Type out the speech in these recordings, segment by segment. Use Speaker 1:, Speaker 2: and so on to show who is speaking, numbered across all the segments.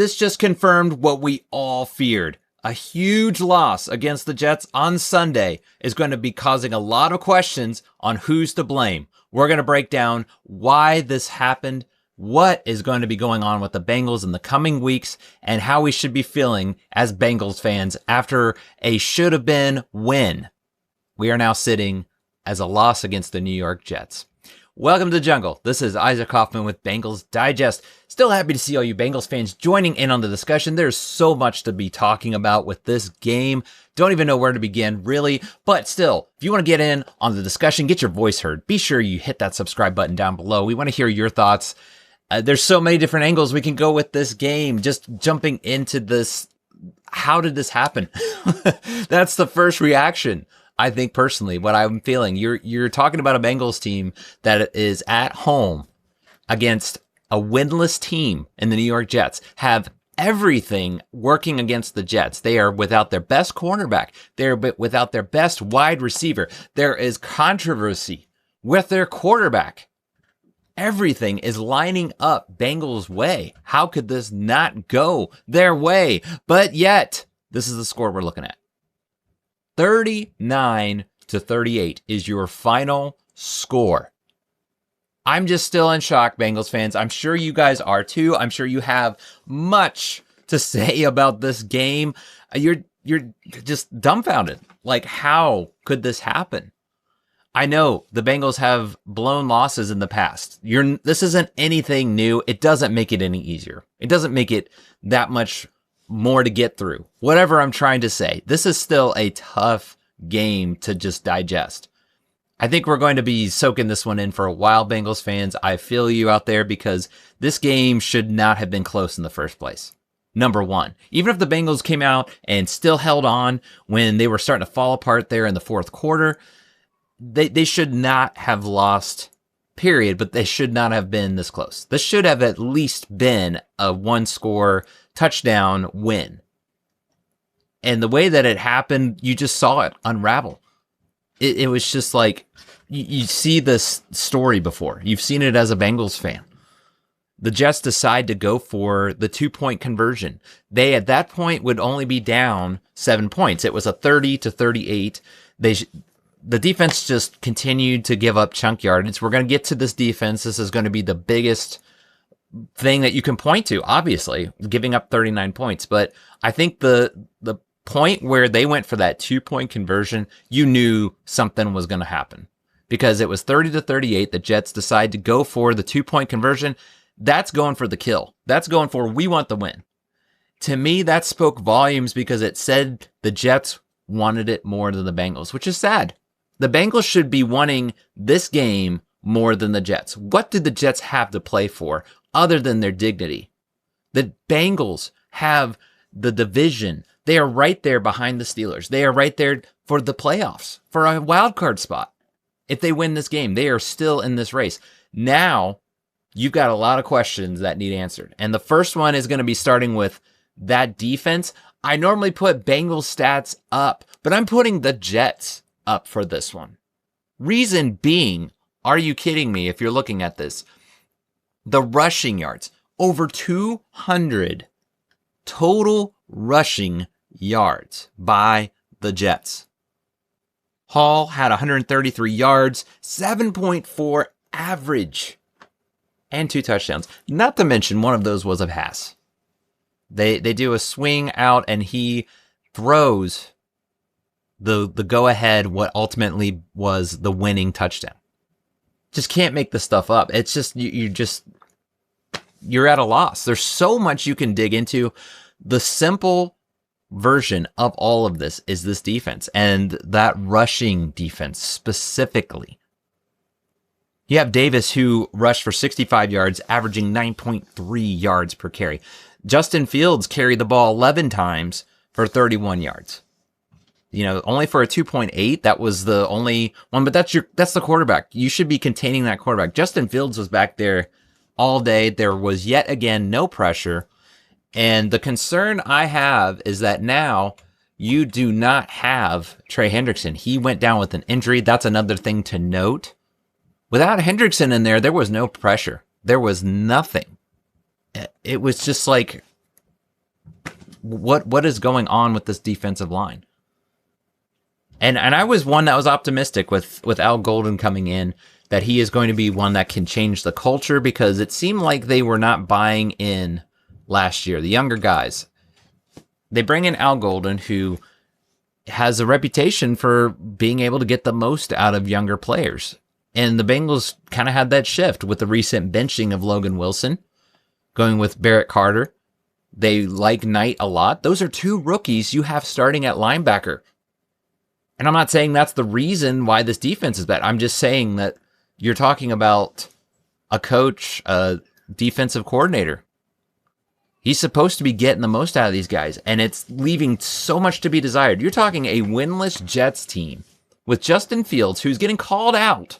Speaker 1: this just confirmed what we all feared. A huge loss against the Jets on Sunday is going to be causing a lot of questions on who's to blame. We're going to break down why this happened, what is going to be going on with the Bengals in the coming weeks, and how we should be feeling as Bengals fans after a should-have-been win. We are now sitting as a loss against the New York Jets. Welcome to the jungle. This is Isaac Coffman with Bengals Digest. Still happy to see all you Bengals fans joining in on the discussion. There's so much to be talking about with this game. Don't even know where to begin, really. But still, if you want to get in on the discussion, get your voice heard, be sure you hit that subscribe button down below. We want to hear your thoughts. There's so many different angles we can go with this game. Just jumping into this, how did this happen? That's the first reaction. I think personally, what I'm feeling, you're talking about a Bengals team that is at home against a winless team in the New York Jets, have everything working against the Jets. They are without their best cornerback. They're without their best wide receiver. There is controversy with their quarterback. Everything is lining up Bengals' way. How could this not go their way? But yet, this is the score we're looking at. 39-38 is your final score. I'm just still in shock, Bengals fans. I'm sure you guys are too. I'm sure you have much to say about this game. You're just dumbfounded. Like, how could this happen? I know the Bengals have blown losses in the past. This isn't anything new. It doesn't make it any easier. It doesn't make it that much more to get through. Whatever I'm trying to say, this is still a tough game to just digest. I think we're going to be soaking this one in for a while, Bengals fans. I feel you out there because this game should not have been close in the first place. Number one, even if the Bengals came out and still held on when they were starting to fall apart there in the fourth quarter, they should not have lost, period, but they should not have been this close. This should have at least been a one-score touchdown win. And the way that it happened, you just saw it unravel. It was just like, you see this story before. You've seen it as a Bengals fan. The Jets decide to go for the 2-point conversion. They, at that point, would only be down 7 points. It was a 30-38. The defense just continued to give up chunk yardage. We're going to get to this defense. This is going to be the biggest thing that you can point to, obviously, giving up 39 points. But I think the point where they went for that 2-point conversion, you knew something was going to happen because it was 30-38. The Jets decide to go for the 2-point conversion. That's going for the kill. That's going for, we want the win. To me, that spoke volumes because it said the Jets wanted it more than the Bengals, which is sad. The Bengals should be wanting this game more than the Jets. What did the Jets have to play for other than their dignity? The Bengals have the division. They are right there behind the Steelers. They are right there for the playoffs, for a wild card spot. If they win this game, they are still in this race. Now, you've got a lot of questions that need answered. And the first one is going to be starting with that defense. I normally put Bengals stats up, but I'm putting the Jets up for this one. Reason being, are you kidding me if you're looking at this? The rushing yards, over 200 total rushing yards by the Jets. Hall had 133 yards, 7.4 average, and 2 touchdowns. Not to mention one of those was a pass. They do a swing out and he throws the go-ahead, what ultimately was the winning touchdown. Just can't make this stuff up. It's just, you're at a loss. There's so much you can dig into. The simple version of all of this is this defense and that rushing defense specifically. You have Davis, who rushed for 65 yards, averaging 9.3 yards per carry. Justin Fields carried the ball 11 times for 31 yards. You know, only for a 2.8. That was the only one, but that's the quarterback. You should be containing that quarterback. Justin Fields was back there all day. There was yet again no pressure. And the concern I have is that now you do not have Trey Hendrickson. He went down with an injury. That's another thing to note. Without Hendrickson in there was no pressure. There was nothing. It was just like what is going on with this defensive line? And I was one that was optimistic with Al Golden coming in, that he is going to be one that can change the culture, because it seemed like they were not buying in last year. The younger guys, they bring in Al Golden, who has a reputation for being able to get the most out of younger players. And the Bengals kind of had that shift with the recent benching of Logan Wilson, going with Barrett Carter. They like Knight a lot. Those are two rookies you have starting at linebacker. And I'm not saying that's the reason why this defense is bad. I'm just saying that you're talking about a coach, a defensive coordinator. He's supposed to be getting the most out of these guys, and it's leaving so much to be desired. You're talking a winless Jets team with Justin Fields, who's getting called out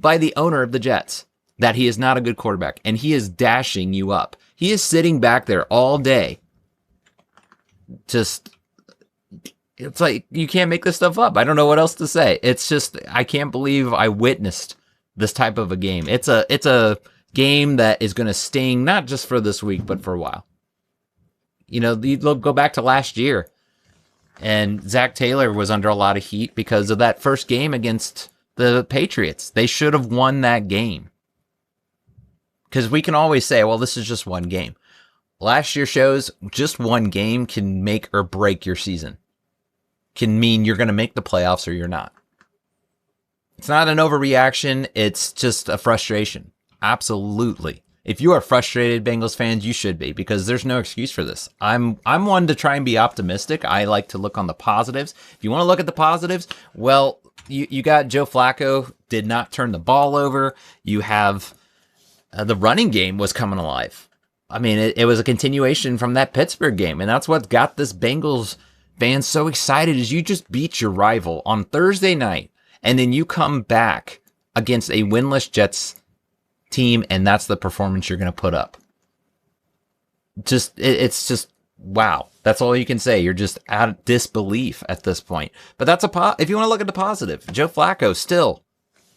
Speaker 1: by the owner of the Jets that he is not a good quarterback, and he is dashing you up. He is sitting back there all day. Just, it's like, you can't make this stuff up. I don't know what else to say. It's just, I can't believe I witnessed this type of a game. It's a game that is going to sting, not just for this week, but for a while. You know, you go back to last year, and Zach Taylor was under a lot of heat because of that first game against the Patriots. They should have won that game. Because we can always say, well, this is just one game. Last year shows just one game can make or break your season. Can mean you're going to make the playoffs or you're not. It's not an overreaction. It's just a frustration. Absolutely. If you are frustrated, Bengals fans, you should be, because there's no excuse for this. I'm one to try and be optimistic. I like to look on the positives. If you want to look at the positives, well, you got Joe Flacco did not turn the ball over. You have the running game was coming alive. I mean, it was a continuation from that Pittsburgh game, and that's what got this Bengals fans so excited, is you just beat your rival on Thursday night, and then you come back against a winless Jets team, and that's the performance you're going to put up. It's just wow. That's all you can say. You're just out of disbelief at this point. But that's if you want to look at the positive, Joe Flacco still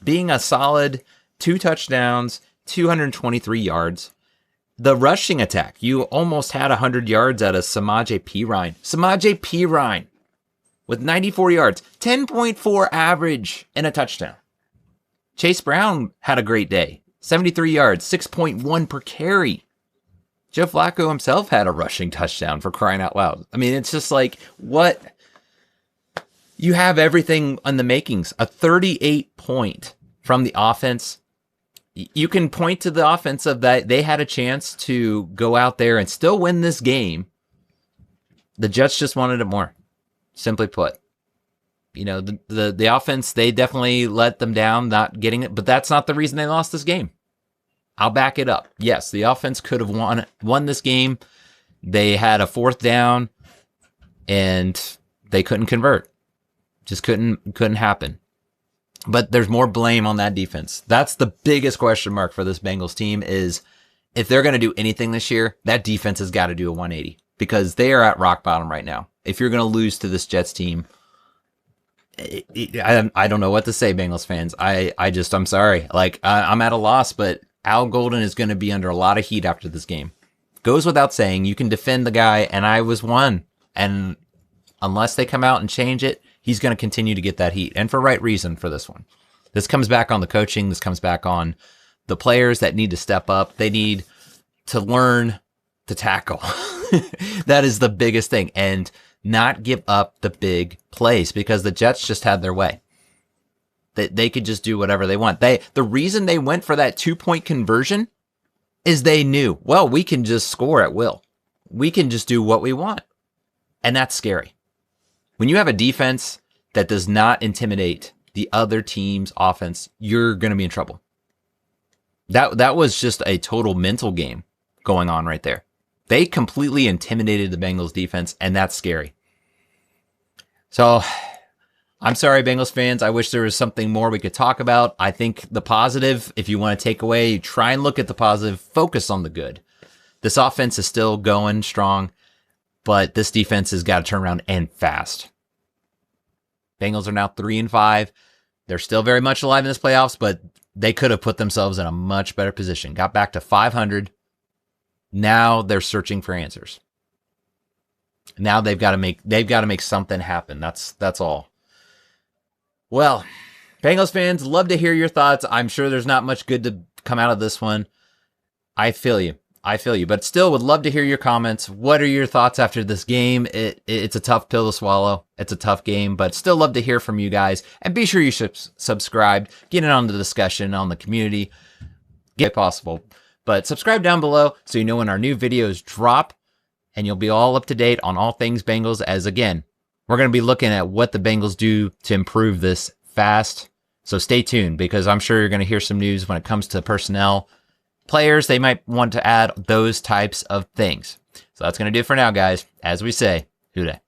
Speaker 1: being a solid 2 touchdowns, 223 yards. The rushing attack, you almost had 100 yards out of Samaje Perine. Samaje Perine with 94 yards, 10.4 average and a touchdown. Chase Brown had a great day. 73 yards, 6.1 per carry. Joe Flacco himself had a rushing touchdown, for crying out loud. I mean, it's just like, what? You have everything on the makings. A 38 point from the offense. You can point to the offense of that. They had a chance to go out there and still win this game. The Jets just wanted it more. Simply put. You know, the offense, they definitely let them down, not getting it, but that's not the reason they lost this game. I'll back it up. Yes, the offense could have won this game. They had a 4th down, and they couldn't convert. Just couldn't happen. But there's more blame on that defense. That's the biggest question mark for this Bengals team, is if they're going to do anything this year, that defense has got to do a 180, because they are at rock bottom right now. If you're going to lose to this Jets team, I don't know what to say, Bengals fans. I'm sorry. Like, I'm at a loss, but Al Golden is going to be under a lot of heat after this game. Goes without saying, you can defend the guy, and I was one. And unless they come out and change it, he's going to continue to get that heat, and for right reason for this one. This comes back on the coaching. This comes back on the players that need to step up. They need to learn to tackle. That is the biggest thing. And not give up the big plays, because the Jets just had their way. They could just do whatever they want. The reason they went for that 2-point conversion is they knew, well, we can just score at will. We can just do what we want. And that's scary. When you have a defense that does not intimidate the other team's offense, you're going to be in trouble. That was just a total mental game going on right there. They completely intimidated the Bengals defense, and that's scary. So, I'm sorry, Bengals fans. I wish there was something more we could talk about. I think the positive, if you want to take away, try and look at the positive, focus on the good. This offense is still going strong, but this defense has got to turn around, and fast. Bengals are now 3-5. They're still very much alive in this playoffs, but they could have put themselves in a much better position. Got back to 500. Now they're searching for answers. Now they've got to make something happen. That's all. Well, Bengals fans, love to hear your thoughts. I'm sure there's not much good to come out of this one. I feel you. But still would love to hear your comments. What are your thoughts after this game? It's a tough pill to swallow. It's a tough game, but still love to hear from you guys. And be sure you subscribe. Get in on the discussion on the community. Get possible. But subscribe down below so you know when our new videos drop. And you'll be all up to date on all things Bengals, as again, we're going to be looking at what the Bengals do to improve this fast. So stay tuned, because I'm sure you're going to hear some news when it comes to personnel. Players, they might want to add those types of things. So that's going to do it for now, guys. As we say, Houday.